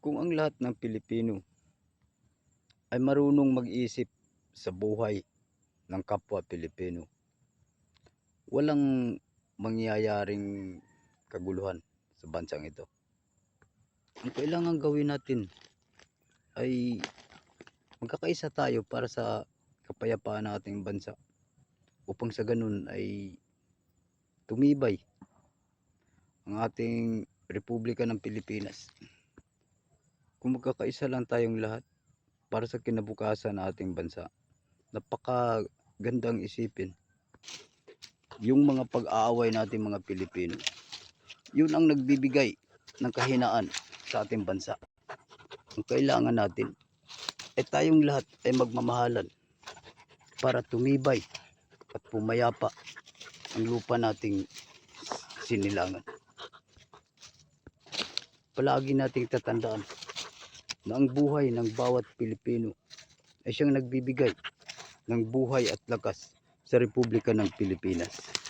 Kung ang lahat ng Pilipino ay marunong mag-isip sa buhay ng kapwa Pilipino, walang mangyayaring kaguluhan sa bansang ito. Ang kailangan gawin natin ay magkakaisa tayo para sa kapayapaan ng ating bansa, upang sa ganun ay tumibay ang ating Republika ng Pilipinas. Kung magkakaisa lang tayong lahat para sa kinabukasan ng ating bansa, napakagandang isipin. Yung mga pag-aaway natin mga Pilipino, yun ang nagbibigay ng kahinaan sa ating bansa. Ang kailangan natin ay tayong lahat ay magmamahalan para tumibay at pumayapa ang lupa nating sinilangan. Palagi nating tatandaan na ang buhay ng bawat Pilipino ay siyang nagbibigay ng buhay at lakas sa Republika ng Pilipinas.